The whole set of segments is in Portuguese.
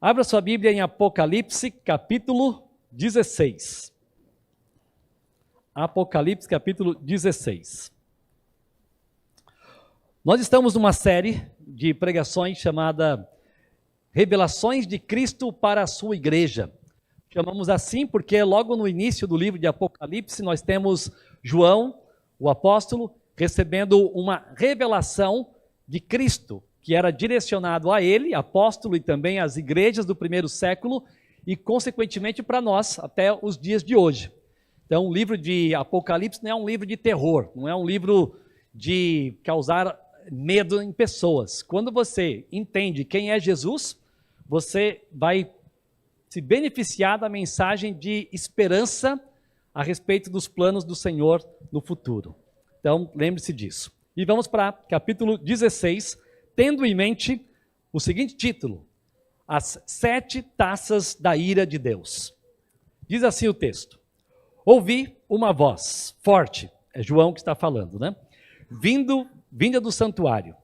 Abra sua Bíblia em Apocalipse, capítulo 16. Apocalipse, capítulo 16. Nós estamos numa série de pregações chamada Revelações de Cristo para a sua Igreja. Chamamos assim porque logo no início do livro de Apocalipse nós temos João, o apóstolo, recebendo uma revelação de Cristo, que era direcionado a ele, apóstolo, e também às igrejas do primeiro século, e consequentemente para nós, até os dias de hoje. Então o livro de Apocalipse não é um livro de terror, não é um livro de causar medo em pessoas. Quando você entende quem é Jesus, você vai se beneficiar da mensagem de esperança a respeito dos planos do Senhor no futuro. Então, lembre-se disso. E vamos para capítulo 16, tendo em mente o seguinte título: As 7 taças da ira de Deus. Diz assim o texto: Ouvi uma voz forte, é João que está falando, né? Vinda do santuário,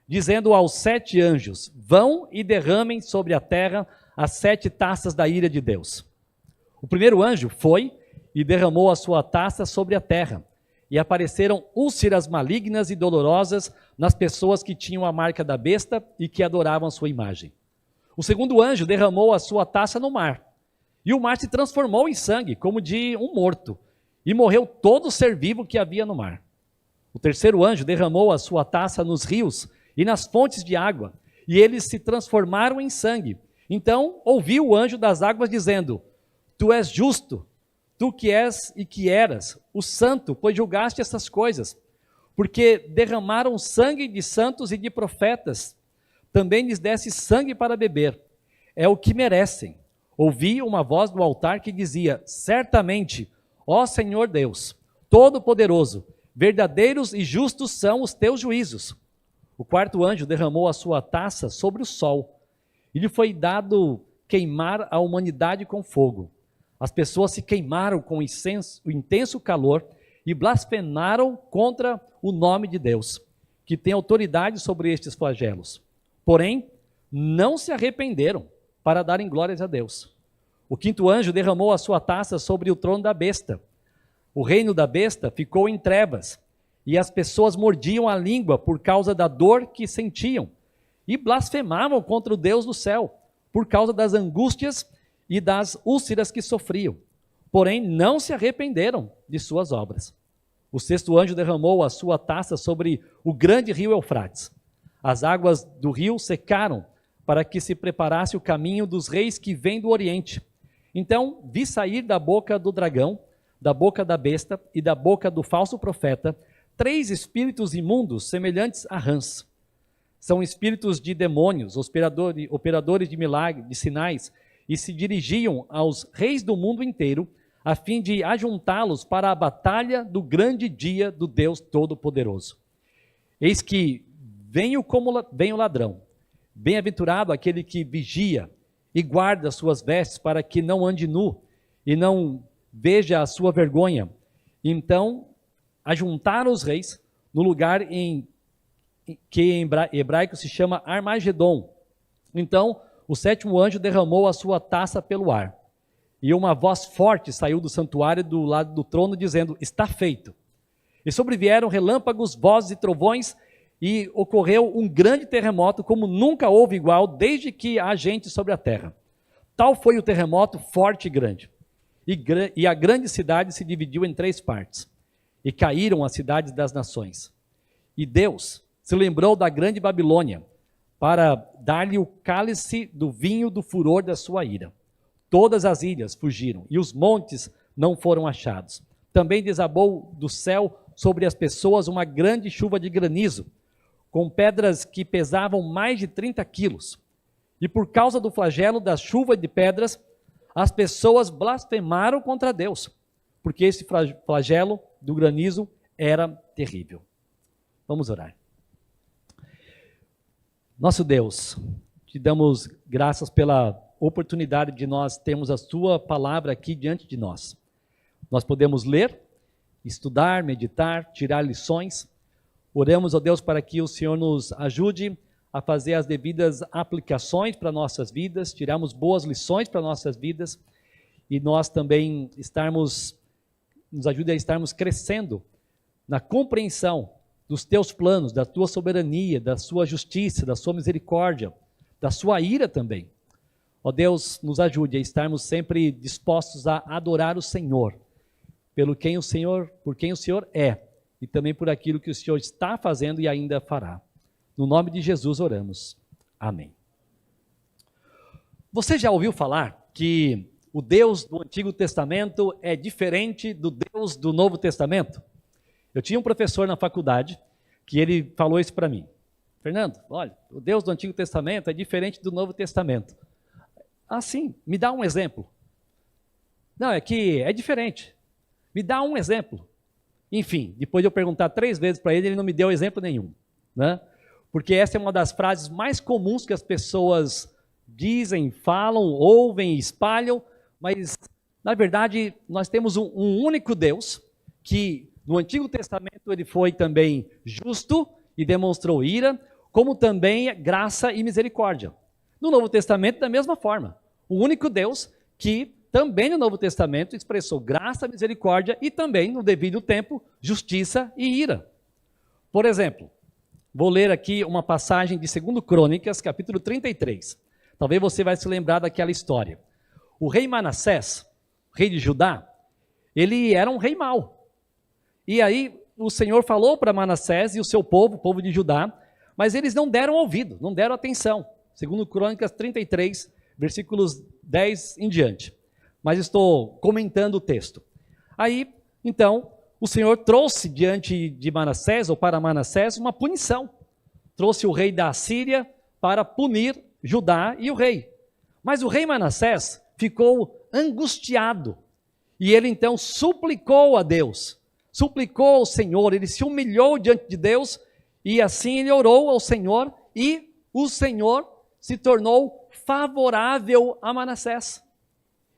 dizendo aos 7 anjos: Vão e derramem sobre a terra as 7 taças da ira de Deus. O primeiro anjo foi e derramou a sua taça sobre a terra, e apareceram úlceras malignas e dolorosas nas pessoas que tinham a marca da besta e que adoravam a sua imagem. O segundo anjo derramou a sua taça no mar, e o mar se transformou em sangue, como de um morto, e morreu todo ser vivo que havia no mar. O terceiro anjo derramou a sua taça nos rios e nas fontes de água, e eles se transformaram em sangue. Então ouvi o anjo das águas dizendo: Tu és justo, tu que és e que eras, o santo, pois julgaste essas coisas, porque derramaram sangue de santos e de profetas, também lhes desse sangue para beber, é o que merecem. Ouvi uma voz do altar que dizia: Certamente, ó Senhor Deus, Todo-Poderoso, verdadeiros e justos são os teus juízos. O quarto anjo derramou a sua taça sobre o sol, e lhe foi dado queimar a humanidade com fogo. As pessoas se queimaram com o intenso calor e blasfemaram contra o nome de Deus, que tem autoridade sobre estes flagelos. Porém, não se arrependeram para darem glórias a Deus. O quinto anjo derramou a sua taça sobre o trono da besta. O reino da besta ficou em trevas, e as pessoas mordiam a língua por causa da dor que sentiam, e blasfemavam contra o Deus do céu, por causa das angústias e das úlceras que sofriam, porém não se arrependeram de suas obras. O sexto anjo derramou a sua taça sobre o grande rio Eufrates. As águas do rio secaram para que se preparasse o caminho dos reis que vêm do Oriente. Então vi sair da boca do dragão, da boca da besta e da boca do falso profeta 3 espíritos imundos semelhantes a rãs. São espíritos de demônios, operadores de milagres, de sinais, e se dirigiam aos reis do mundo inteiro, a fim de ajuntá-los para a batalha do grande dia do Deus Todo-Poderoso. Eis que venho o ladrão, bem-aventurado aquele que vigia e guarda suas vestes, para que não ande nu e não veja a sua vergonha. Então, ajuntaram os reis no lugar que em hebraico se chama Armagedon. Então, o sétimo anjo derramou a sua taça pelo ar, e uma voz forte saiu do santuário do lado do trono, dizendo: Está feito. E sobrevieram relâmpagos, vozes e trovões, e ocorreu um grande terremoto, como nunca houve igual, desde que há gente sobre a terra. Tal foi o terremoto forte e grande. E a grande cidade se dividiu em 3 partes, e caíram as cidades das nações. E Deus se lembrou da grande Babilônia, para dar-lhe o cálice do vinho do furor da sua ira. Todas as ilhas fugiram, e os montes não foram achados. Também desabou do céu sobre as pessoas uma grande chuva de granizo, com pedras que pesavam mais de 30 quilos. E por causa do flagelo da chuva de pedras, as pessoas blasfemaram contra Deus, porque esse flagelo do granizo era terrível. Vamos orar. Nosso Deus, te damos graças pela oportunidade de nós termos a tua palavra aqui diante de nós. Nós podemos ler, estudar, meditar, tirar lições. Oremos, ó Deus, para que o Senhor nos ajude a fazer as devidas aplicações para nossas vidas, tirarmos boas lições para nossas vidas e nós também nos ajude a estarmos crescendo na compreensão dos teus planos, da tua soberania, da sua justiça, da sua misericórdia, da sua ira também. Ó Deus, nos ajude a estarmos sempre dispostos a adorar o Senhor, por quem o Senhor é, e também por aquilo que o Senhor está fazendo e ainda fará. No nome de Jesus oramos. Amém. Você já ouviu falar que o Deus do Antigo Testamento é diferente do Deus do Novo Testamento? Eu tinha um professor na faculdade que ele falou isso para mim. Fernando, olha, o Deus do Antigo Testamento é diferente do Novo Testamento. Ah, sim, me dá um exemplo. Não, é que é diferente. Me dá um exemplo. Enfim, depois de eu perguntar 3 vezes para ele, ele não me deu exemplo nenhum, né? Porque essa é uma das frases mais comuns que as pessoas dizem, falam, ouvem, espalham, mas, na verdade, nós temos um único Deus, que no Antigo Testamento ele foi também justo e demonstrou ira, como também graça e misericórdia. No Novo Testamento, da mesma forma. O único Deus que também no Novo Testamento expressou graça, misericórdia e também, no devido tempo, justiça e ira. Por exemplo, vou ler aqui uma passagem de 2 Crônicas, capítulo 33. Talvez você vai se lembrar daquela história. O rei Manassés, rei de Judá, ele era um rei mau. E aí o Senhor falou para Manassés e o seu povo, o povo de Judá, mas eles não deram ouvido, não deram atenção. 2 Crônicas 33, versículos 10 em diante. Mas estou comentando o texto. Aí, então, o Senhor trouxe diante de Manassés, ou para Manassés, uma punição. Trouxe o rei da Assíria para punir Judá e o rei. Mas o rei Manassés ficou angustiado. E ele então suplicou a Deus, suplicou ao Senhor, ele se humilhou diante de Deus, e assim ele orou ao Senhor, e o Senhor se tornou favorável a Manassés.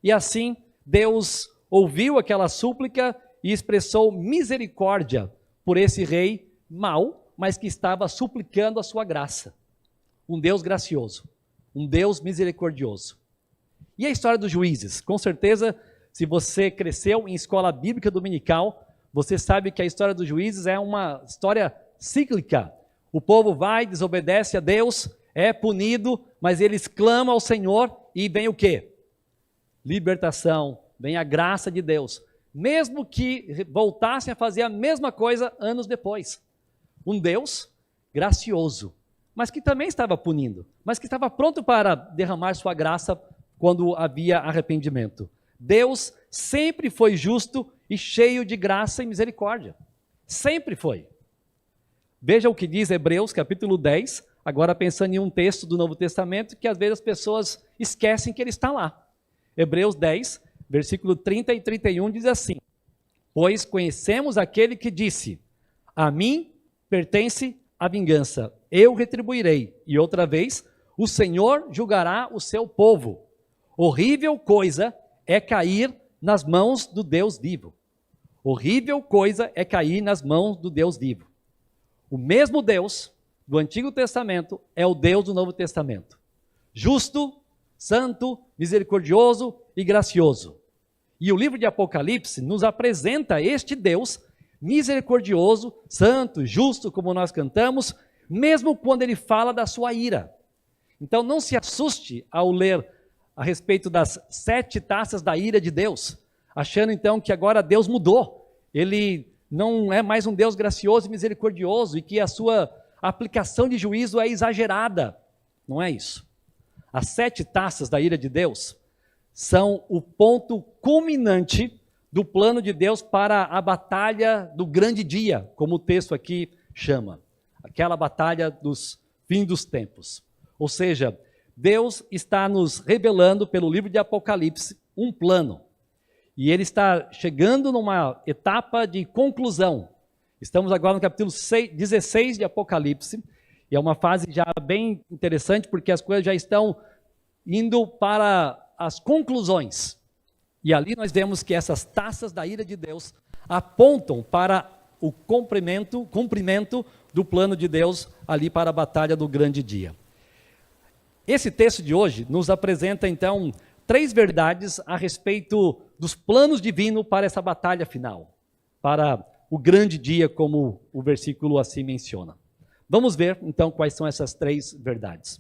E assim, Deus ouviu aquela súplica e expressou misericórdia por esse rei mau, mas que estava suplicando a sua graça. Um Deus gracioso, um Deus misericordioso. E a história dos juízes? Com certeza, se você cresceu em escola bíblica dominical, você sabe que a história dos juízes é uma história cíclica. O povo vai, desobedece a Deus, é punido, mas eles clamam ao Senhor e vem o quê? Libertação, vem a graça de Deus, mesmo que voltassem a fazer a mesma coisa anos depois. Um Deus gracioso, mas que também estava punindo, mas que estava pronto para derramar sua graça quando havia arrependimento. Deus sempre foi justo e cheio de graça e misericórdia. Sempre foi. Veja o que diz Hebreus capítulo 10, agora pensando em um texto do Novo Testamento que às vezes as pessoas esquecem que ele está lá. Hebreus 10, versículo 30 e 31 diz assim: pois conhecemos aquele que disse, a mim pertence a vingança, eu retribuirei, e outra vez, o Senhor julgará o seu povo. Horrível coisa é cair nas mãos do Deus vivo. Horrível coisa é cair nas mãos do Deus vivo. O mesmo Deus do Antigo Testamento é o Deus do Novo Testamento. Justo, santo, misericordioso e gracioso. E o livro de Apocalipse nos apresenta este Deus misericordioso, santo, justo, como nós cantamos, mesmo quando ele fala da sua ira. Então não se assuste ao ler a respeito das 7 taças da ira de Deus, achando então que agora Deus mudou. Ele não é mais um Deus gracioso e misericordioso e que a sua aplicação de juízo é exagerada. Não é isso. As 7 taças da ira de Deus são o ponto culminante do plano de Deus para a batalha do grande dia, como o texto aqui chama. Aquela batalha dos fins dos tempos. Ou seja, Deus está nos revelando pelo livro de Apocalipse um plano. E ele está chegando numa etapa de conclusão. Estamos agora no capítulo 16 de Apocalipse. E é uma fase já bem interessante, porque as coisas já estão indo para as conclusões. E ali nós vemos que essas taças da ira de Deus apontam para o cumprimento do plano de Deus ali para a batalha do grande dia. Esse texto de hoje nos apresenta, então, 3 verdades a respeito dos planos divinos para essa batalha final, para o grande dia, como o versículo assim menciona. Vamos ver, então, quais são essas 3 verdades.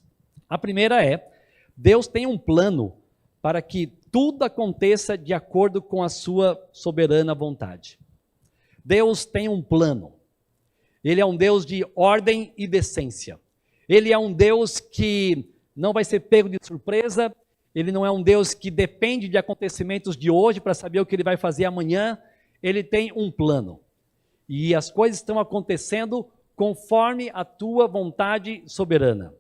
A primeira é, Deus tem um plano para que tudo aconteça de acordo com a sua soberana vontade. Deus tem um plano. Ele é um Deus de ordem e decência. Ele é um Deus que não vai ser pego de surpresa. Ele não é um Deus que depende de acontecimentos de hoje para saber o que ele vai fazer amanhã. Ele tem um plano. E as coisas estão acontecendo conforme a tua vontade soberana.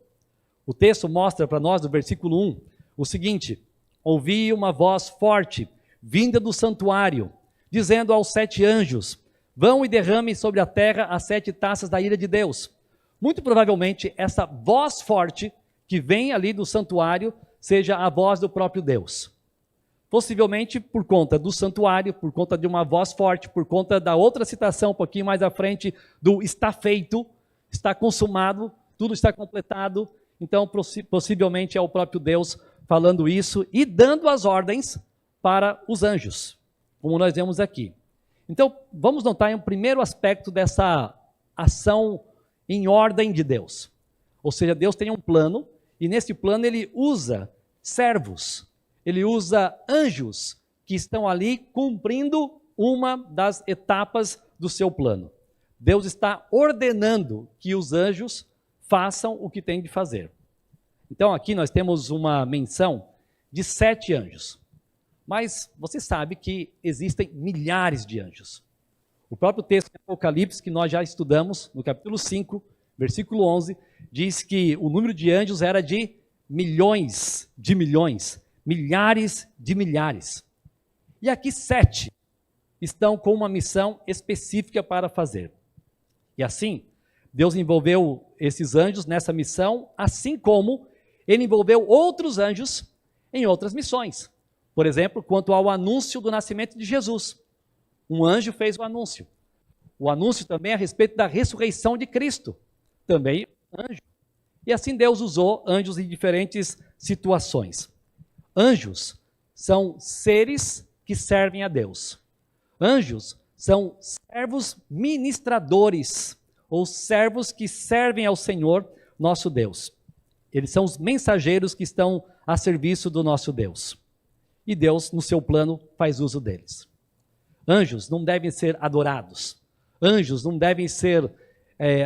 O texto mostra para nós, no versículo 1, o seguinte: ouvi uma voz forte, vinda do santuário, dizendo aos 7 anjos, vão e derramem sobre a terra as 7 taças da ira de Deus. Muito provavelmente, essa voz forte que vem ali do santuário, seja a voz do próprio Deus. Possivelmente por conta do santuário, por conta de uma voz forte, por conta da outra citação um pouquinho mais à frente, do está feito, está consumado, tudo está completado. Então, possivelmente é o próprio Deus falando isso e dando as ordens para os anjos, como nós vemos aqui. Então, vamos notar um primeiro aspecto dessa ação em ordem de Deus. Ou seja, Deus tem um plano, e nesse plano ele usa servos, ele usa anjos que estão ali cumprindo uma das etapas do seu plano. Deus está ordenando que os anjos façam o que têm de fazer. Então aqui nós temos uma menção de 7 anjos. Mas você sabe que existem milhares de anjos. O próprio texto de Apocalipse, que nós já estudamos, no capítulo 5, versículo 11, diz que o número de anjos era de milhões, milhares de milhares. E aqui 7 estão com uma missão específica para fazer. E assim, Deus envolveu esses anjos nessa missão, assim como ele envolveu outros anjos em outras missões. Por exemplo, quanto ao anúncio do nascimento de Jesus. Um anjo fez o anúncio. O anúncio também a respeito da ressurreição de Cristo. Também anjo. E assim Deus usou anjos em diferentes situações. Anjos são seres que servem a Deus. Anjos são servos ministradores, ou servos que servem ao Senhor, nosso Deus. Eles são os mensageiros que estão a serviço do nosso Deus. E Deus, no seu plano, faz uso deles. Anjos não devem ser adorados. Anjos não devem ser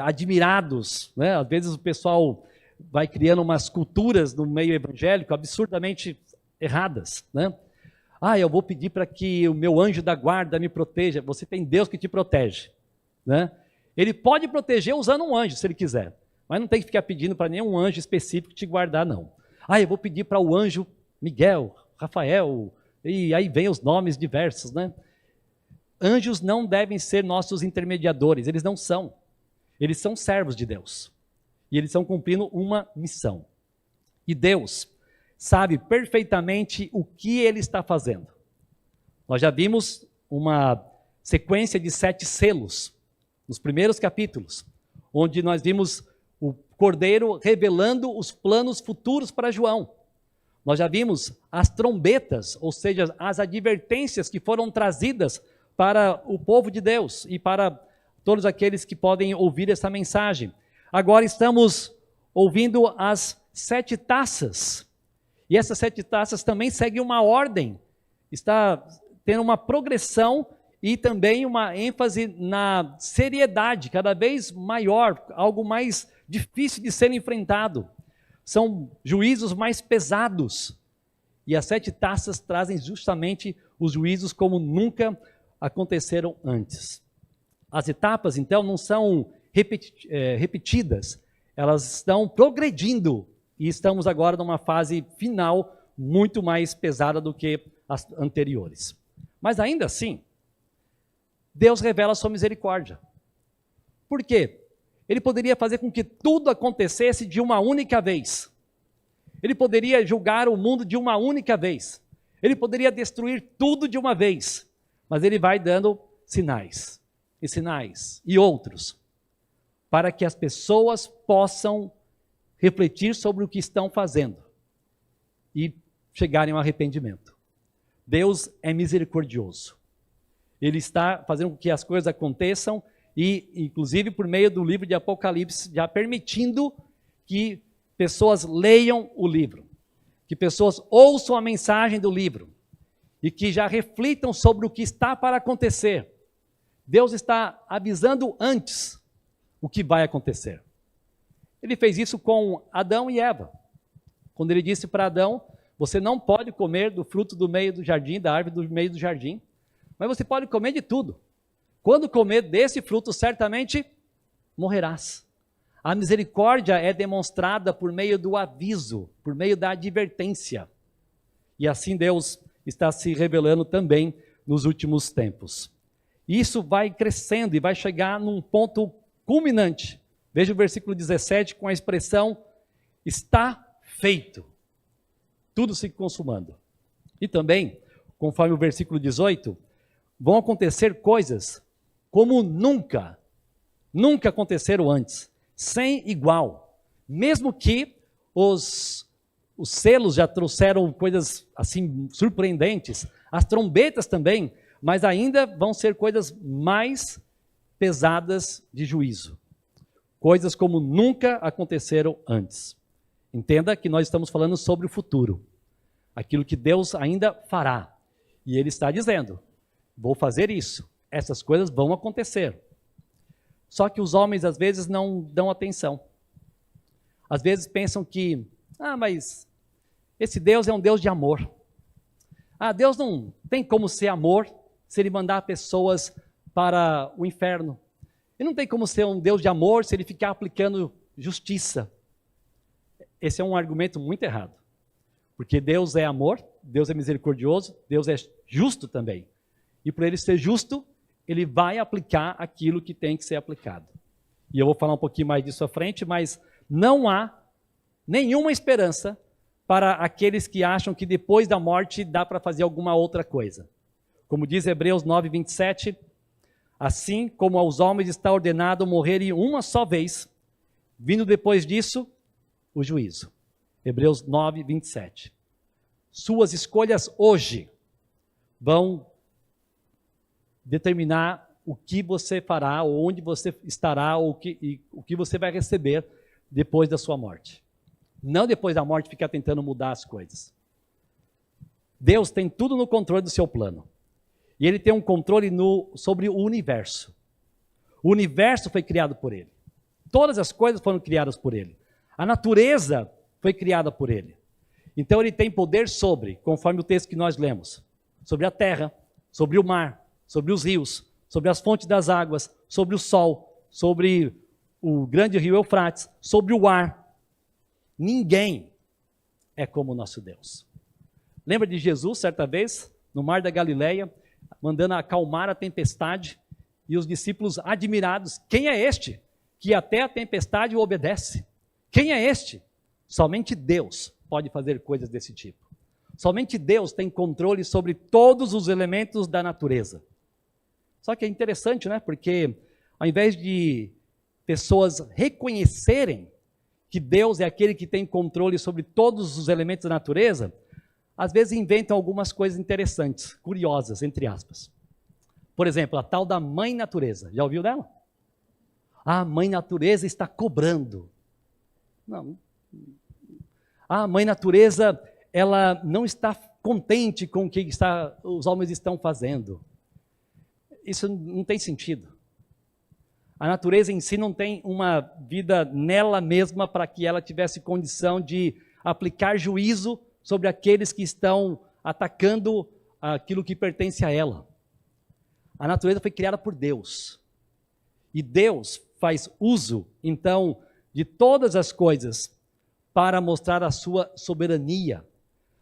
admirados, né? Às vezes o pessoal vai criando umas culturas no meio evangélico absurdamente erradas, né? Eu vou pedir para que o meu anjo da guarda me proteja. Você tem Deus que te protege, né? Ele pode proteger usando um anjo, se ele quiser, mas não tem que ficar pedindo para nenhum anjo específico te guardar, não. Eu vou pedir para o anjo Miguel, Rafael, e aí vem os nomes diversos, né? Anjos não devem ser nossos intermediadores, eles não são. Eles são servos de Deus. E eles estão cumprindo uma missão. E Deus sabe perfeitamente o que ele está fazendo. Nós já vimos uma sequência de 7 selos, nos primeiros capítulos, onde nós vimos o Cordeiro revelando os planos futuros para João. Nós já vimos as trombetas, ou seja, as advertências que foram trazidas para o povo de Deus e para todos aqueles que podem ouvir essa mensagem. Agora estamos ouvindo as 7 taças. E essas 7 taças também seguem uma ordem. Está tendo uma progressão e também uma ênfase na seriedade cada vez maior, algo mais difícil de ser enfrentado. São juízos mais pesados. E as 7 taças trazem justamente os juízos como nunca aconteceram antes. As etapas, então, não são repetidas, elas estão progredindo e estamos agora numa fase final muito mais pesada do que as anteriores. Mas ainda assim, Deus revela a sua misericórdia. Por quê? Ele poderia fazer com que tudo acontecesse de uma única vez. Ele poderia julgar o mundo de uma única vez. Ele poderia destruir tudo de uma vez. Mas ele vai dando sinais, e sinais, e outros, para que as pessoas possam refletir sobre o que estão fazendo e chegarem ao arrependimento. Deus é misericordioso. Ele está fazendo com que as coisas aconteçam e, inclusive, por meio do livro de Apocalipse, já permitindo que pessoas leiam o livro, que pessoas ouçam a mensagem do livro e que já reflitam sobre o que está para acontecer. Deus está avisando antes o que vai acontecer. Ele fez isso com Adão e Eva, quando ele disse para Adão: você não pode comer do fruto do meio do jardim, da árvore do meio do jardim, mas você pode comer de tudo. Quando comer desse fruto, certamente morrerás. A misericórdia é demonstrada por meio do aviso, por meio da advertência. E assim Deus está se revelando também nos últimos tempos. Isso vai crescendo e vai chegar num ponto culminante. Veja o versículo 17 com a expressão: está feito. Tudo se consumando. E também, conforme o versículo 18, vão acontecer coisas como nunca aconteceram antes, sem igual. Mesmo que os selos já trouxeram coisas assim surpreendentes, as trombetas também, mas ainda vão ser coisas mais pesadas de juízo. Coisas como nunca aconteceram antes. Entenda que nós estamos falando sobre o futuro. Aquilo que Deus ainda fará. E Ele está dizendo: vou fazer isso. Essas coisas vão acontecer. Só que os homens às vezes não dão atenção. Às vezes pensam que, mas esse Deus é um Deus de amor. Deus não tem como ser amor se Ele mandar pessoas para o inferno. Ele não tem como ser um Deus de amor se Ele ficar aplicando justiça. Esse é um argumento muito errado. Porque Deus é amor, Deus é misericordioso, Deus é justo também. E por Ele ser justo, Ele vai aplicar aquilo que tem que ser aplicado. E eu vou falar um pouquinho mais disso à frente, mas não há nenhuma esperança para aqueles que acham que depois da morte dá para fazer alguma outra coisa. Como diz Hebreus 9, 27, assim como aos homens está ordenado morrerem uma só vez, vindo depois disso o juízo. Hebreus 9, 27. Suas escolhas hoje vão determinar o que você fará, ou onde você estará, ou o que você vai receber depois da sua morte. Não depois da morte ficar tentando mudar as coisas. Deus tem tudo no controle do seu plano. E Ele tem um controle sobre o universo. O universo foi criado por Ele. Todas as coisas foram criadas por Ele. A natureza foi criada por Ele. Então Ele tem poder sobre, conforme o texto que nós lemos, sobre a terra, sobre o mar, sobre os rios, sobre as fontes das águas, sobre o sol, sobre o grande rio Eufrates, sobre o ar. Ninguém é como o nosso Deus. Lembra de Jesus, certa vez, no mar da Galileia, mandando acalmar a tempestade, e os discípulos admirados: quem é este que até a tempestade o obedece? Quem é este? Somente Deus pode fazer coisas desse tipo. Somente Deus tem controle sobre todos os elementos da natureza. Só que é interessante, né? Porque ao invés de pessoas reconhecerem que Deus é aquele que tem controle sobre todos os elementos da natureza, às vezes inventam algumas coisas interessantes, curiosas, entre aspas. Por exemplo, a tal da mãe natureza. Já ouviu dela? A mãe natureza está cobrando. Não. A mãe natureza, ela não está contente com o que os homens estão fazendo. Isso não tem sentido. A natureza em si não tem uma vida nela mesma para que ela tivesse condição de aplicar juízo sobre aqueles que estão atacando aquilo que pertence a ela. A natureza foi criada por Deus. E Deus faz uso, então, de todas as coisas para mostrar a sua soberania.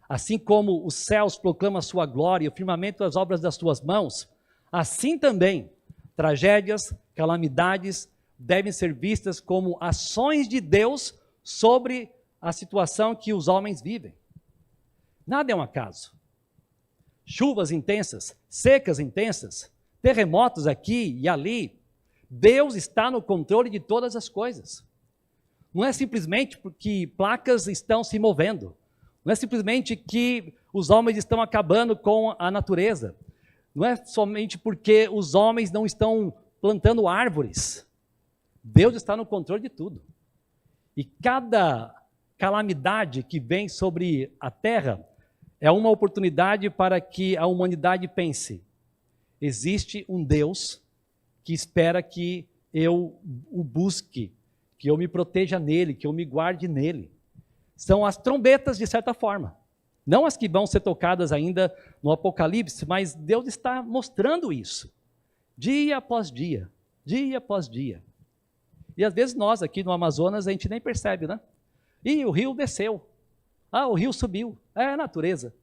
Assim como os céus proclamam a sua glória, o firmamento as obras das suas mãos, assim também tragédias, calamidades devem ser vistas como ações de Deus sobre a situação que os homens vivem. Nada é um acaso. Chuvas intensas, secas intensas, terremotos aqui e ali, Deus está no controle de todas as coisas. Não é simplesmente porque placas estão se movendo. Não é simplesmente que os homens estão acabando com a natureza. Não é somente porque os homens não estão plantando árvores. Deus está no controle de tudo. E cada calamidade que vem sobre a terra é uma oportunidade para que a humanidade pense: existe um Deus que espera que eu o busque, que eu me proteja nele, que eu me guarde nele. São as trombetas, de certa forma. Não as que vão ser tocadas ainda no Apocalipse, mas Deus está mostrando isso. Dia após dia, dia após dia. E às vezes nós aqui no Amazonas a gente nem percebe, né? Ih, o rio desceu. Ah, o rio subiu. É a natureza.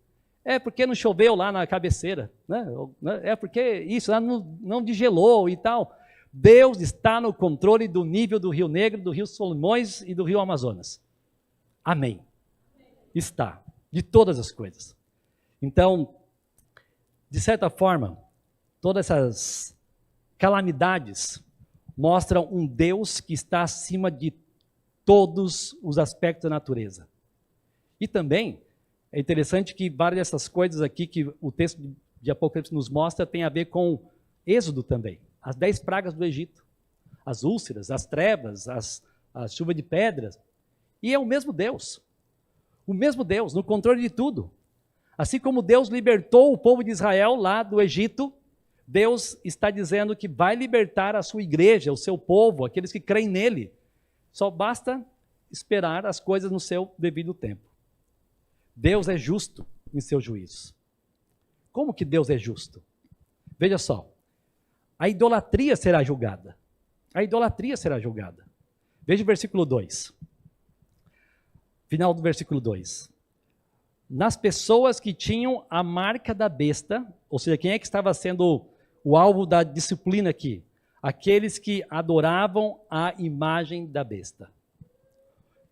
É porque não choveu lá na cabeceira, né? É porque isso lá não degelou e tal. Deus está no controle do nível do Rio Negro, do Rio Solimões e do Rio Amazonas. Amém. Está, de todas as coisas. Então, de certa forma, todas essas calamidades mostram um Deus que está acima de todos os aspectos da natureza. E também é interessante que várias dessas coisas aqui que o texto de Apocalipse nos mostra tem a ver com Êxodo também. As 10 pragas do Egito, as úlceras, as trevas, a chuva de pedras. E é o mesmo Deus no controle de tudo. Assim como Deus libertou o povo de Israel lá do Egito, Deus está dizendo que vai libertar a sua igreja, o seu povo, aqueles que creem nele. Só basta esperar as coisas no seu devido tempo. Deus é justo em seus juízos. Como que Deus é justo? Veja só, a idolatria será julgada. A idolatria será julgada. Veja o versículo 2. Final do versículo 2. Nas pessoas que tinham a marca da besta, ou seja, quem é que estava sendo o alvo da disciplina aqui? Aqueles que adoravam a imagem da besta.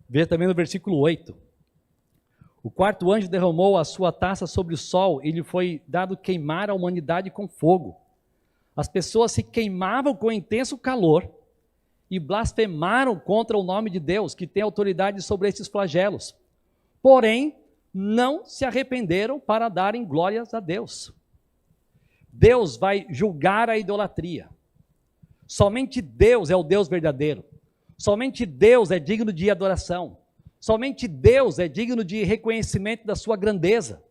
Veja também no versículo 8. O quarto anjo derramou a sua taça sobre o sol e lhe foi dado queimar a humanidade com fogo. As pessoas se queimavam com intenso calor e blasfemaram contra o nome de Deus, que tem autoridade sobre esses flagelos. Porém, não se arrependeram para darem glórias a Deus. Deus vai julgar a idolatria. Somente Deus é o Deus verdadeiro. Somente Deus é digno de adoração. Somente Deus é digno de reconhecimento da sua grandeza.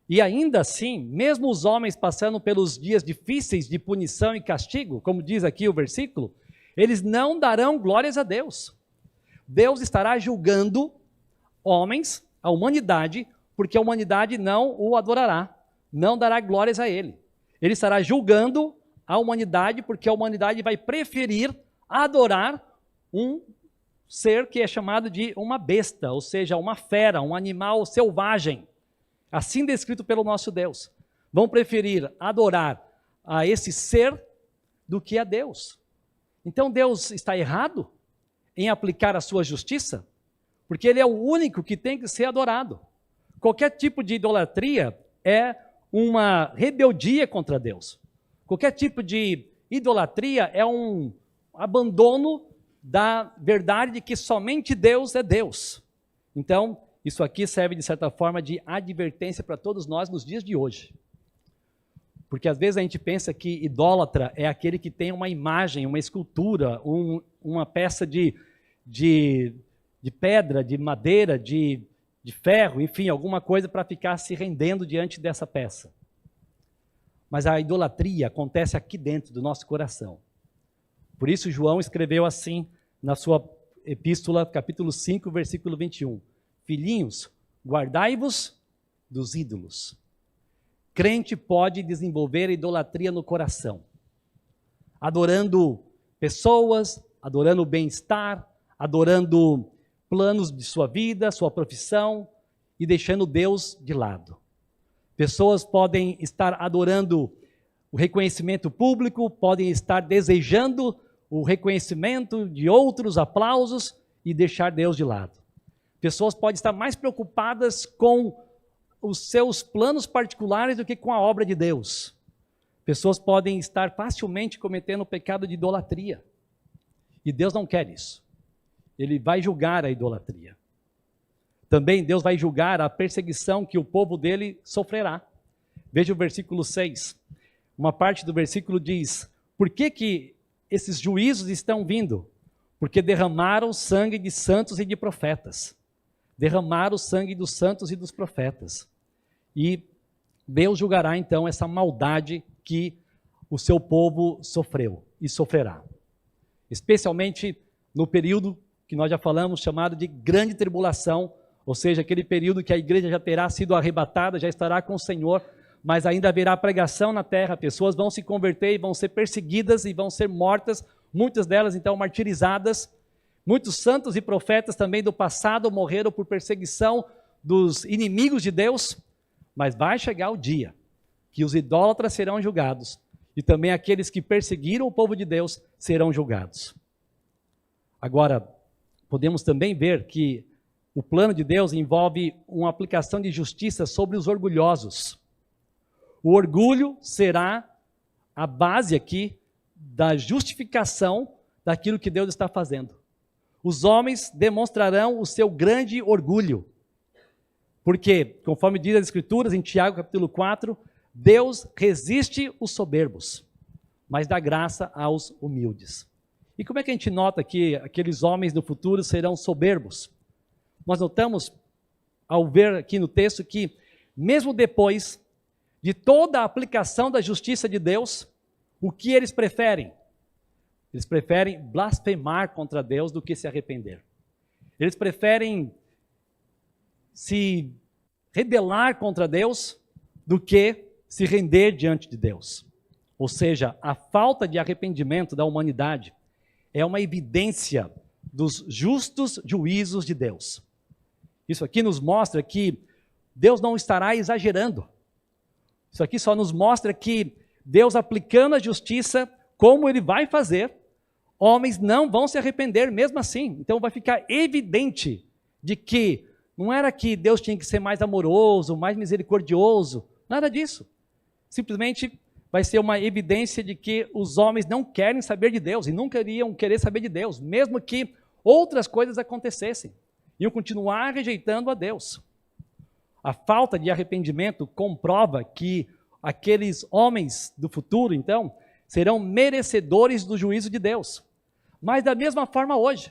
E ainda assim, mesmo os homens passando pelos dias difíceis de punição e castigo, como diz aqui o versículo, eles não darão glórias a Deus. Deus estará julgando homens, a humanidade, porque a humanidade não o adorará, não dará glórias a ele. Ele estará julgando a humanidade, porque a humanidade vai preferir adorar um ser que é chamado de uma besta, ou seja, uma fera, um animal selvagem, assim descrito pelo nosso Deus. Vão preferir adorar a esse ser do que a Deus. Então Deus está errado em aplicar a sua justiça? Porque Ele é o único que tem que ser adorado. Qualquer tipo de idolatria é uma rebeldia contra Deus. Qualquer tipo de idolatria é um abandono da verdade de que somente Deus é Deus. Então, isso aqui serve de certa forma de advertência para todos nós nos dias de hoje. Porque às vezes a gente pensa que idólatra é aquele que tem uma imagem, uma escultura, uma peça de pedra, de madeira, de ferro, enfim, alguma coisa para ficar se rendendo diante dessa peça. Mas a idolatria acontece aqui dentro do nosso coração. Por isso João escreveu assim na sua epístola, capítulo 5, versículo 21. Filhinhos, guardai-vos dos ídolos. Crente pode desenvolver idolatria no coração, adorando pessoas, adorando o bem-estar, adorando planos de sua vida, sua profissão e deixando Deus de lado. Pessoas podem estar adorando o reconhecimento público, podem estar desejando o reconhecimento de outros, aplausos e deixar Deus de lado. Pessoas podem estar mais preocupadas com os seus planos particulares do que com a obra de Deus. Pessoas podem estar facilmente cometendo o pecado de idolatria. E Deus não quer isso. Ele vai julgar a idolatria. Também Deus vai julgar a perseguição que o povo dele sofrerá. Veja o versículo 6. Uma parte do versículo diz: por que esses juízos estão vindo? Porque derramaram sangue de santos e de profetas. Derramaram o sangue dos santos e dos profetas. E Deus julgará então essa maldade que o seu povo sofreu e sofrerá. Especialmente no período que nós já falamos, chamado de grande tribulação, ou seja, aquele período que a igreja já terá sido arrebatada, já estará com o Senhor, mas ainda haverá pregação na terra, pessoas vão se converter e vão ser perseguidas e vão ser mortas, muitas delas então martirizadas. Muitos santos e profetas também do passado morreram por perseguição dos inimigos de Deus, mas vai chegar o dia que os idólatras serão julgados e também aqueles que perseguiram o povo de Deus serão julgados. Agora, podemos também ver que o plano de Deus envolve uma aplicação de justiça sobre os orgulhosos. O orgulho será a base aqui da justificação daquilo que Deus está fazendo. Os homens demonstrarão o seu grande orgulho. Porque, conforme diz as Escrituras em Tiago capítulo 4, Deus resiste os soberbos, mas dá graça aos humildes. E como é que a gente nota que aqueles homens no futuro serão soberbos? Nós notamos, ao ver aqui no texto, que mesmo depois de toda a aplicação da justiça de Deus, o que eles preferem? Eles preferem blasfemar contra Deus do que se arrepender. Eles preferem se rebelar contra Deus do que se render diante de Deus. Ou seja, a falta de arrependimento da humanidade é uma evidência dos justos juízos de Deus. Isso aqui nos mostra que Deus não estará exagerando. Isso aqui só nos mostra que Deus, aplicando a justiça, como Ele vai fazer, homens não vão se arrepender mesmo assim. Então vai ficar evidente de que não era que Deus tinha que ser mais amoroso, mais misericordioso, nada disso. Simplesmente vai ser uma evidência de que os homens não querem saber de Deus e nunca iriam querer saber de Deus, mesmo que outras coisas acontecessem. Iam continuar rejeitando a Deus. A falta de arrependimento comprova que aqueles homens do futuro, então, serão merecedores do juízo de Deus. Mas da mesma forma hoje,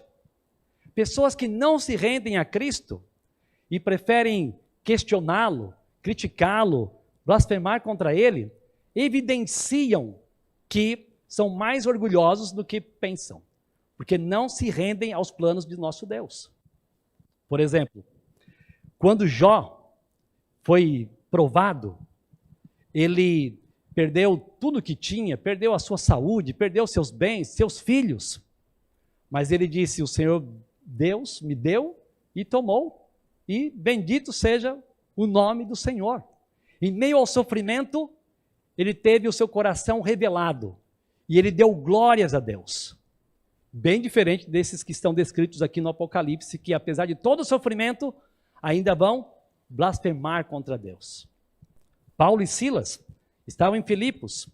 pessoas que não se rendem a Cristo e preferem questioná-lo, criticá-lo, blasfemar contra ele, evidenciam que são mais orgulhosos do que pensam, porque não se rendem aos planos de nosso Deus. Por exemplo, quando Jó foi provado, ele perdeu tudo que tinha, perdeu a sua saúde, perdeu seus bens, seus filhos, mas ele disse: o Senhor Deus me deu e tomou, e bendito seja o nome do Senhor. Em meio ao sofrimento, ele teve o seu coração revelado, e ele deu glórias a Deus. Bem diferente desses que estão descritos aqui no Apocalipse, que apesar de todo o sofrimento, ainda vão blasfemar contra Deus. Paulo e Silas estavam em Filipos,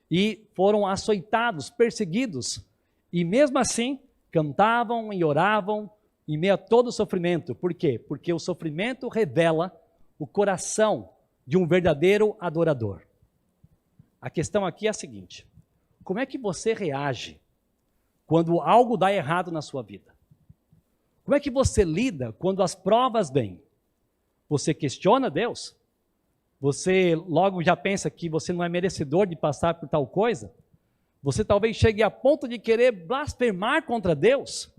e foram açoitados, perseguidos, e mesmo assim, cantavam e oravam, em meio a todo o sofrimento. Por quê? Porque o sofrimento revela o coração de um verdadeiro adorador. A questão aqui é a seguinte: como é que você reage quando algo dá errado na sua vida? Como é que você lida quando as provas vêm? Você questiona Deus? Você logo já pensa que você não é merecedor de passar por tal coisa? Você talvez chegue a ponto de querer blasfemar contra Deus?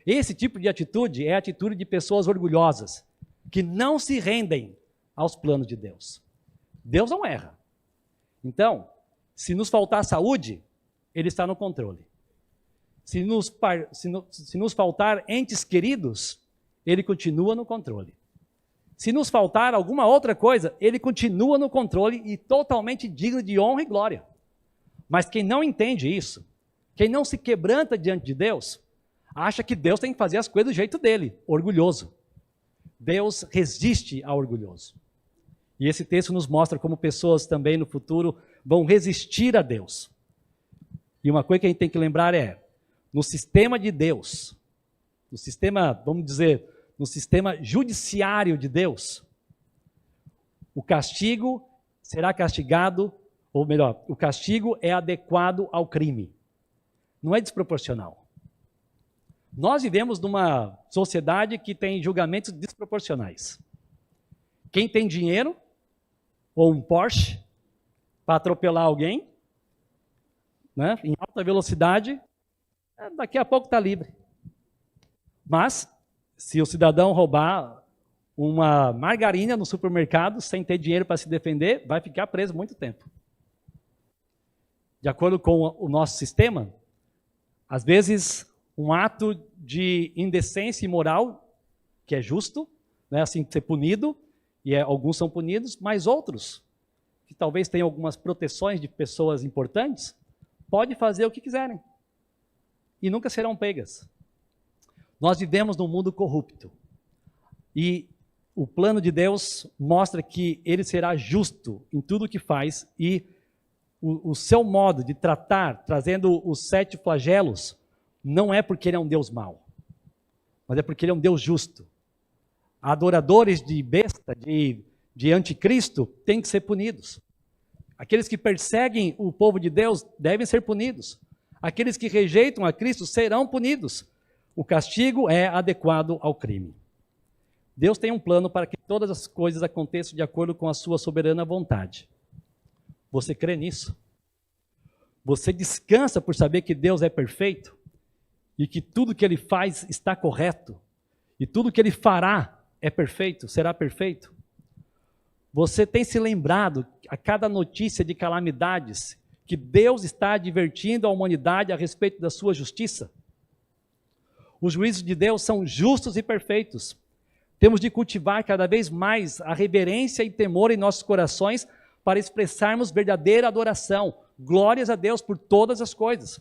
Esse tipo de atitude é a atitude de pessoas orgulhosas, que não se rendem aos planos de Deus. Deus não erra. Então, se nos faltar saúde, Ele está no controle. Se nos faltar entes queridos, Ele continua no controle. Se nos faltar alguma outra coisa, Ele continua no controle e totalmente digno de honra e glória. Mas quem não entende isso, quem não se quebranta diante de Deus, acha que Deus tem que fazer as coisas do jeito dele, orgulhoso. Deus resiste ao orgulhoso. E esse texto nos mostra como pessoas também no futuro vão resistir a Deus. E uma coisa que a gente tem que lembrar é, no sistema de Deus, no sistema, vamos dizer, no sistema judiciário de Deus, o castigo será castigado, ou melhor, o castigo é adequado ao crime. Não é desproporcional. Nós vivemos numa sociedade que tem julgamentos desproporcionais. Quem tem dinheiro, ou um Porsche, para atropelar alguém, né, em alta velocidade, daqui a pouco está livre. Mas, se o cidadão roubar uma margarina no supermercado, sem ter dinheiro para se defender, vai ficar preso muito tempo. De acordo com o nosso sistema, às vezes, um ato de indecência imoral, que é justo, né, assim, ser punido, e alguns são punidos, mas outros, que talvez tenham algumas proteções de pessoas importantes, podem fazer o que quiserem, e nunca serão pegas. Nós vivemos num mundo corrupto, e o plano de Deus mostra que ele será justo em tudo o que faz, e o seu modo de tratar, trazendo os 7 flagelos, não é porque ele é um Deus mau, mas é porque ele é um Deus justo. Adoradores de besta, de anticristo, têm que ser punidos. Aqueles que perseguem o povo de Deus devem ser punidos. Aqueles que rejeitam a Cristo serão punidos. O castigo é adequado ao crime. Deus tem um plano para que todas as coisas aconteçam de acordo com a sua soberana vontade. Você crê nisso? Você descansa por saber que Deus é perfeito e que tudo que Ele faz está correto e tudo que Ele fará é perfeito, será perfeito? Você tem se lembrado a cada notícia de calamidades que Deus está advertindo a humanidade a respeito da sua justiça? Os juízos de Deus são justos e perfeitos. Temos de cultivar cada vez mais a reverência e temor em nossos corações para expressarmos verdadeira adoração. Glórias a Deus por todas as coisas.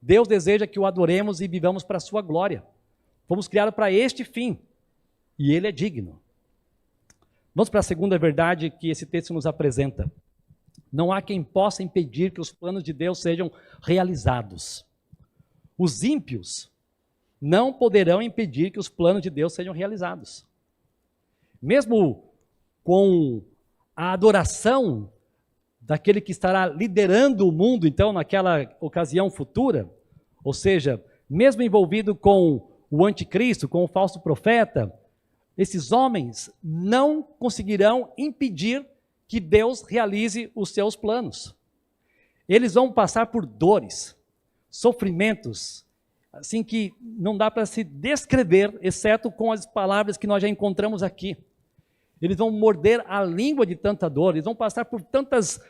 Deus deseja que o adoremos e vivamos para a sua glória. Fomos criados para este fim. E Ele é digno. Vamos para a segunda verdade que esse texto nos apresenta. Não há quem possa impedir que os planos de Deus sejam realizados. Os ímpios não poderão impedir que os planos de Deus sejam realizados. Mesmo com a adoração daquele que estará liderando o mundo, então, naquela ocasião futura, ou seja, mesmo envolvido com o anticristo, com o falso profeta, esses homens não conseguirão impedir que Deus realize os seus planos. Eles vão passar por dores, sofrimentos, assim que não dá para se descrever, exceto com as palavras que nós já encontramos aqui. Eles vão morder a língua de tanta dor, eles vão passar por tantos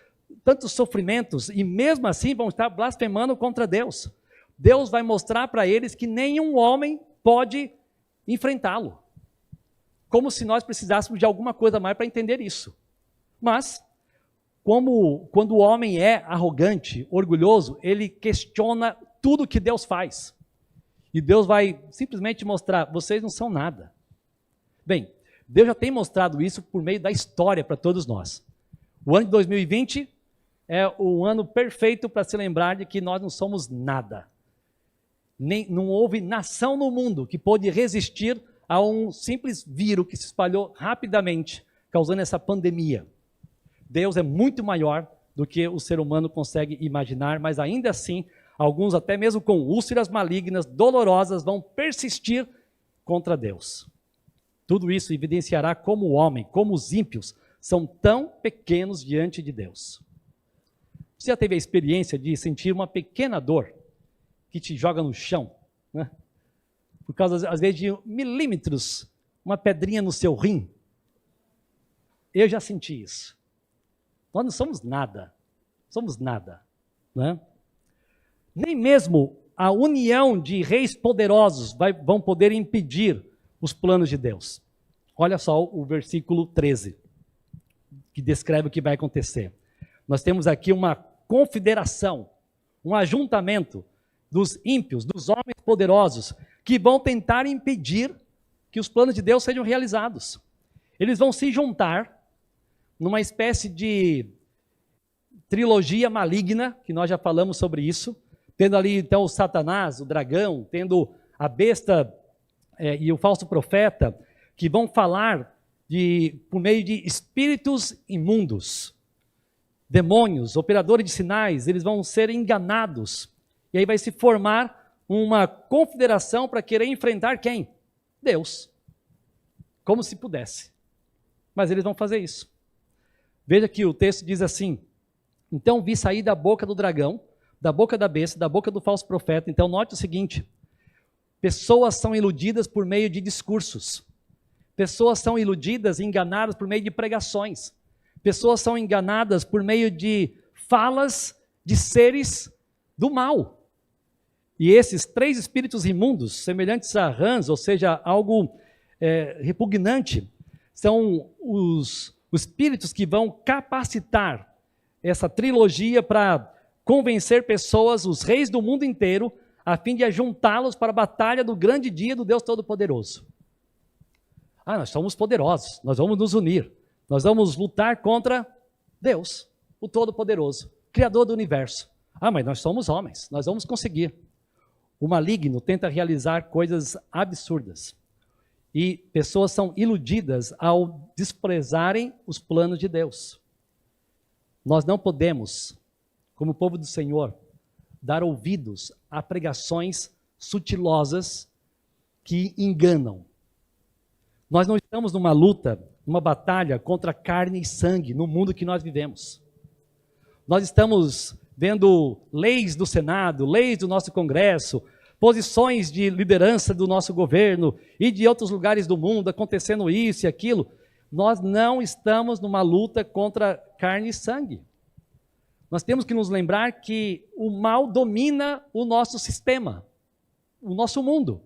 sofrimentos, e mesmo assim vão estar blasfemando contra Deus. Deus vai mostrar para eles que nenhum homem pode enfrentá-lo. Como se nós precisássemos de alguma coisa a mais para entender isso. Mas, quando o homem é arrogante, orgulhoso, ele questiona tudo que Deus faz. E Deus vai simplesmente mostrar, vocês não são nada. Bem, Deus já tem mostrado isso por meio da história para todos nós. O ano de 2020 é o ano perfeito para se lembrar de que nós não somos nada. Não houve nação no mundo que pôde resistir a um simples vírus que se espalhou rapidamente, causando essa pandemia. Deus é muito maior do que o ser humano consegue imaginar, mas ainda assim, alguns até mesmo com úlceras malignas, dolorosas, vão persistir contra Deus. Tudo isso evidenciará como o homem, como os ímpios, são tão pequenos diante de Deus. Você já teve a experiência de sentir uma pequena dor que te joga no chão, né? Por causa, às vezes, de milímetros, uma pedrinha no seu rim? Eu já senti isso. Nós não somos nada, né? Nem mesmo a união de reis poderosos vão poder impedir os planos de Deus. Olha só o versículo 13, que descreve o que vai acontecer. Nós temos aqui uma confederação, um ajuntamento dos ímpios, dos homens poderosos, que vão tentar impedir que os planos de Deus sejam realizados. Eles vão se juntar numa espécie de trilogia maligna, que nós já falamos sobre isso, tendo ali então o Satanás, o dragão, tendo a besta e o falso profeta, que vão falar por meio de espíritos imundos, demônios, operadores de sinais, eles vão ser enganados, e aí vai se formar uma confederação para querer enfrentar quem? Deus, como se pudesse, mas eles vão fazer isso. Veja que o texto diz assim: então vi sair da boca do dragão, da boca da besta, da boca do falso profeta. Então note o seguinte: pessoas são iludidas por meio de discursos, pessoas são iludidas e enganadas por meio de pregações, pessoas são enganadas por meio de falas de seres do mal. E esses 3 espíritos imundos, semelhantes a rãs, ou seja, algo repugnante, são os espíritos que vão capacitar essa trilogia para convencer pessoas, os reis do mundo inteiro, a fim de ajuntá-los para a batalha do grande dia do Deus Todo-Poderoso. Nós somos poderosos, nós vamos nos unir, nós vamos lutar contra Deus, o Todo-Poderoso, Criador do universo. Mas nós somos homens, nós vamos conseguir. O maligno tenta realizar coisas absurdas. E pessoas são iludidas ao desprezarem os planos de Deus. Nós não podemos, como povo do Senhor, dar ouvidos a pregações sutilosas que enganam. Nós não estamos numa luta, numa batalha contra carne e sangue no mundo que nós vivemos. Nós estamos vendo leis do Senado, leis do nosso Congresso, posições de liderança do nosso governo e de outros lugares do mundo acontecendo isso e aquilo. Nós não estamos numa luta contra carne e sangue. Nós temos que nos lembrar que o mal domina o nosso sistema, o nosso mundo.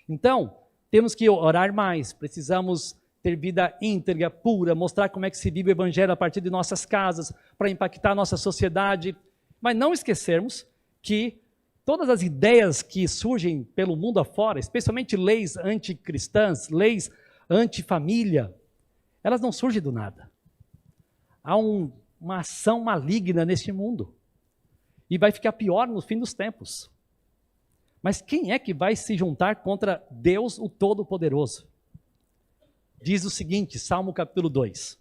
Então, temos que orar mais, precisamos ter vida íntegra, pura, mostrar como é que se vive o evangelho a partir de nossas casas, para impactar a nossa sociedade, mas não esquecermos que todas as ideias que surgem pelo mundo afora, especialmente leis anticristãs, leis antifamília, elas não surgem do nada. Há uma ação maligna neste mundo, e vai ficar pior no fim dos tempos. Mas quem é que vai se juntar contra Deus, o Todo-Poderoso? Diz o seguinte, Salmo capítulo 2.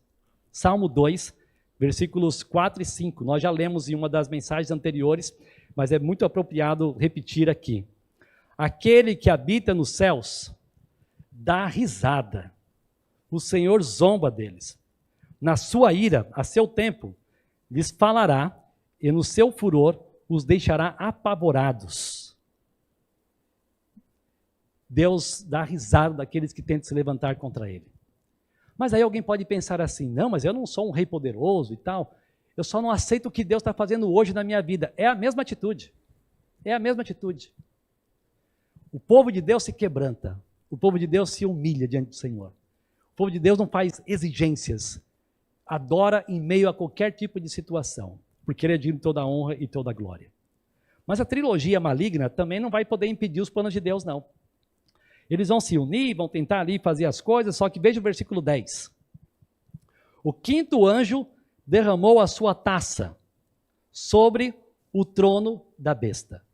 Salmo 2, versículos 4 e 5. Nós já lemos em uma das mensagens anteriores, mas é muito apropriado repetir aqui. Aquele que habita nos céus dá risada. O Senhor zomba deles. Na sua ira, a seu tempo, lhes falará, e no seu furor os deixará apavorados. Deus dá risada daqueles que tentam se levantar contra ele. Mas aí alguém pode pensar assim, não, mas eu não sou um rei poderoso e tal, eu só não aceito o que Deus está fazendo hoje na minha vida. É a mesma atitude, é a mesma atitude. O povo de Deus se quebranta, o povo de Deus se humilha diante do Senhor. O povo de Deus não faz exigências, adora em meio a qualquer tipo de situação, porque ele é digno de toda a honra e toda a glória. Mas a trilogia maligna também não vai poder impedir os planos de Deus, não. Eles vão se unir, vão tentar ali fazer as coisas, só que veja o versículo 10. O 5º anjo derramou a sua taça sobre o trono da besta.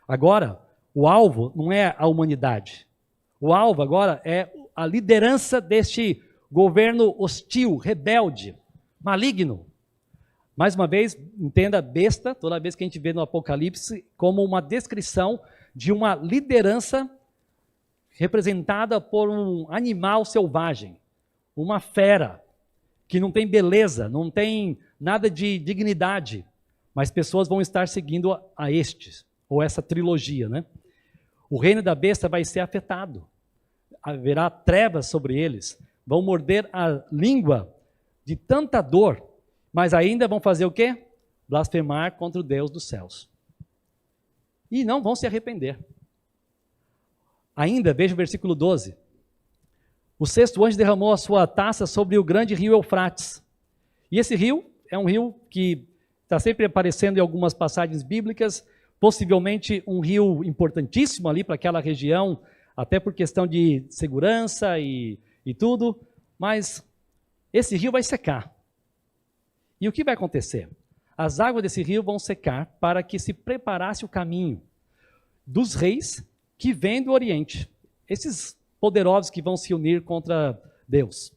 Agora, o alvo não é a humanidade. O alvo agora é a liderança deste governo hostil, rebelde, maligno. Mais uma vez, entenda besta, toda vez que a gente vê no Apocalipse, como uma descrição de uma liderança representada por um animal selvagem, uma fera, que não tem beleza, não tem nada de dignidade, mas pessoas vão estar seguindo a estes, ou essa trilogia, né? O reino da besta vai ser afetado, haverá trevas sobre eles, vão morder a língua de tanta dor, mas ainda vão fazer o quê? Blasfemar contra o Deus dos céus. E não vão se arrepender. Ainda, veja o versículo 12. O 6º anjo derramou a sua taça sobre o grande rio Eufrates. E esse rio é um rio que está sempre aparecendo em algumas passagens bíblicas, possivelmente um rio importantíssimo ali para aquela região, até por questão de segurança e tudo, mas esse rio vai secar. E o que vai acontecer? As águas desse rio vão secar para que se preparasse o caminho dos reis que vêm do Oriente. Esses poderosos que vão se unir contra Deus.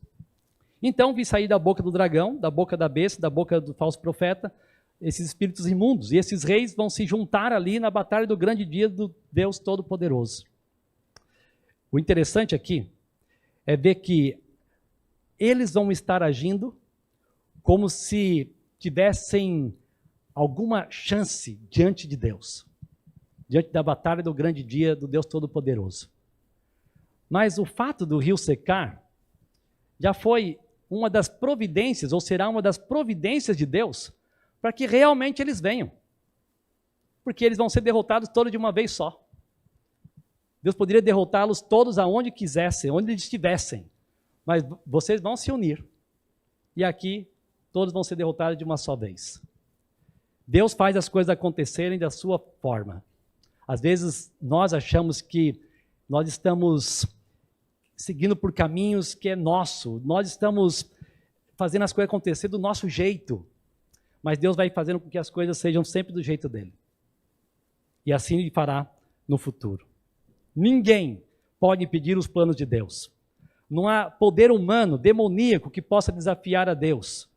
Então vi sair da boca do dragão, da boca da besta, da boca do falso profeta, esses espíritos imundos. E esses reis vão se juntar ali na batalha do grande dia do Deus Todo-Poderoso. O interessante aqui é ver que eles vão estar agindo como se tivessem alguma chance diante de Deus, diante da batalha do grande dia do Deus Todo-Poderoso. Mas o fato do rio secar já foi uma das providências, ou será uma das providências de Deus, para que realmente eles venham. Porque eles vão ser derrotados todos de uma vez só. Deus poderia derrotá-los todos aonde quisessem, onde eles estivessem. Mas vocês vão se unir. E aqui, todos vão ser derrotados de uma só vez. Deus faz as coisas acontecerem da sua forma. Às vezes, nós achamos que nós estamos seguindo por caminhos que é nosso. Nós estamos fazendo as coisas acontecer do nosso jeito. Mas Deus vai fazendo com que as coisas sejam sempre do jeito dele. E assim ele fará no futuro. Ninguém pode impedir os planos de Deus. Não há poder humano, demoníaco, que possa desafiar a Deus.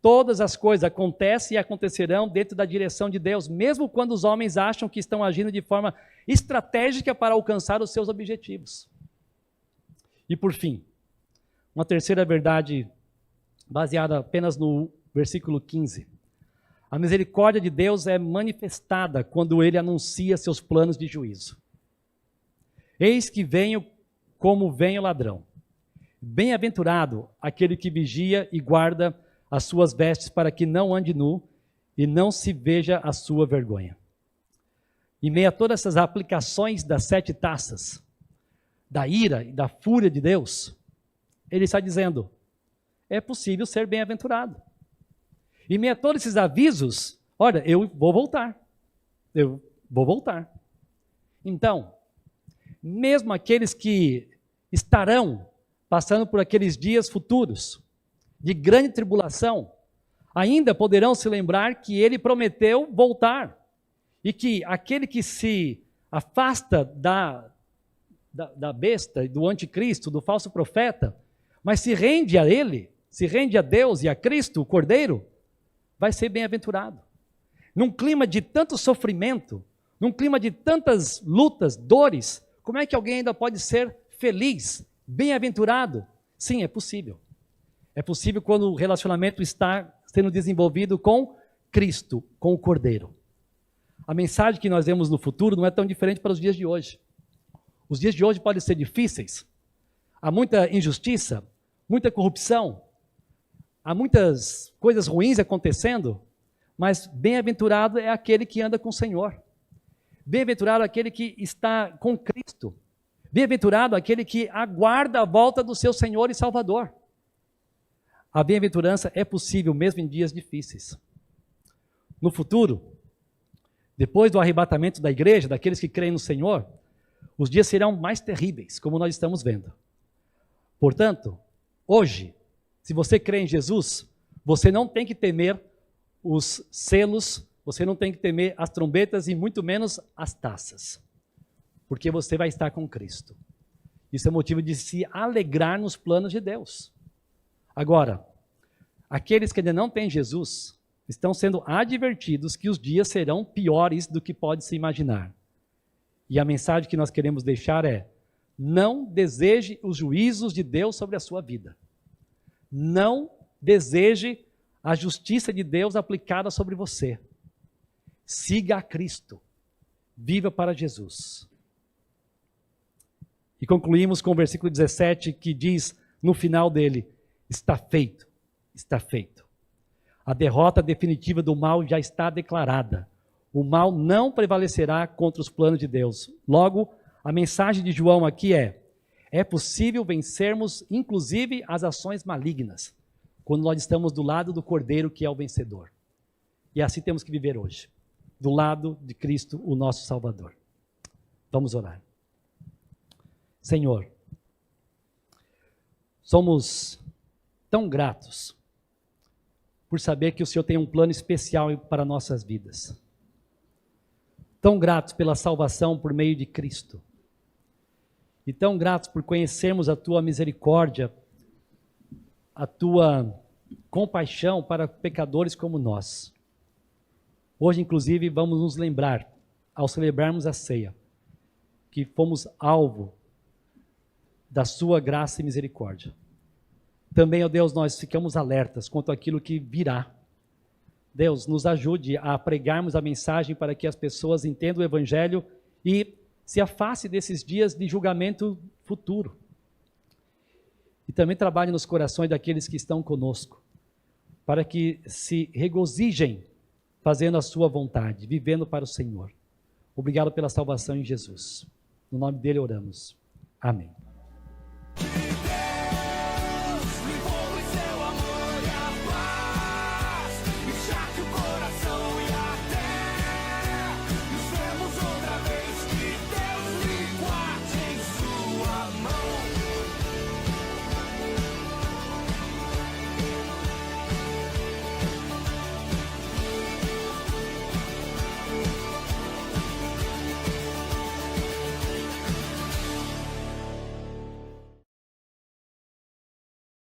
Todas as coisas acontecem e acontecerão dentro da direção de Deus, mesmo quando os homens acham que estão agindo de forma estratégica para alcançar os seus objetivos. E por fim, uma terceira verdade baseada apenas no versículo 15. A misericórdia de Deus é manifestada quando ele anuncia seus planos de juízo. Eis que venho como vem o ladrão. Bem-aventurado aquele que vigia e guarda as suas vestes para que não ande nu e não se veja a sua vergonha. Em meio a todas essas aplicações das 7 taças, da ira e da fúria de Deus, ele está dizendo, é possível ser bem-aventurado. Em meio a todos esses avisos, olha, eu vou voltar. Então, mesmo aqueles que estarão passando por aqueles dias futuros, de grande tribulação, ainda poderão se lembrar que ele prometeu voltar. E que aquele que se afasta da besta, do anticristo, do falso profeta, mas se rende a ele, se rende a Deus e a Cristo, o Cordeiro, vai ser bem-aventurado. Num clima de tanto sofrimento, num clima de tantas lutas, dores, como é que alguém ainda pode ser feliz, bem-aventurado? Sim, é possível. É possível quando o relacionamento está sendo desenvolvido com Cristo, com o Cordeiro. A mensagem que nós vemos no futuro não é tão diferente para os dias de hoje. Os dias de hoje podem ser difíceis. Há muita injustiça, muita corrupção, há muitas coisas ruins acontecendo, mas bem-aventurado é aquele que anda com o Senhor. Bem-aventurado é aquele que está com Cristo. Bem-aventurado é aquele que aguarda a volta do seu Senhor e Salvador. A bem-aventurança é possível mesmo em dias difíceis. No futuro, depois do arrebatamento da igreja, daqueles que creem no Senhor, os dias serão mais terríveis, como nós estamos vendo. Portanto, hoje, se você crê em Jesus, você não tem que temer os selos, você não tem que temer as trombetas e muito menos as taças, porque você vai estar com Cristo. Isso é motivo de se alegrar nos planos de Deus. Agora, aqueles que ainda não têm Jesus, estão sendo advertidos que os dias serão piores do que pode se imaginar. E a mensagem que nós queremos deixar é, não deseje os juízos de Deus sobre a sua vida. Não deseje a justiça de Deus aplicada sobre você. Siga a Cristo. Viva para Jesus. E concluímos com o versículo 17, que diz no final dele, está feito, está feito. A derrota definitiva do mal já está declarada. O mal não prevalecerá contra os planos de Deus. Logo, a mensagem de João aqui é possível vencermos, inclusive, as ações malignas, quando nós estamos do lado do Cordeiro, que é o vencedor. E assim temos que viver hoje, do lado de Cristo, o nosso Salvador. Vamos orar. Senhor, somos tão gratos por saber que o Senhor tem um plano especial para nossas vidas. Tão gratos pela salvação por meio de Cristo. E tão gratos por conhecermos a tua misericórdia, a tua compaixão para pecadores como nós. Hoje, inclusive, vamos nos lembrar, ao celebrarmos a ceia, que fomos alvo da sua graça e misericórdia. Também, ó Deus, nós ficamos alertas quanto àquilo que virá. Deus, nos ajude a pregarmos a mensagem para que as pessoas entendam o Evangelho e se afaste desses dias de julgamento futuro. E também trabalhe nos corações daqueles que estão conosco, para que se regozijem fazendo a sua vontade, vivendo para o Senhor. Obrigado pela salvação em Jesus. No nome dele oramos. Amém.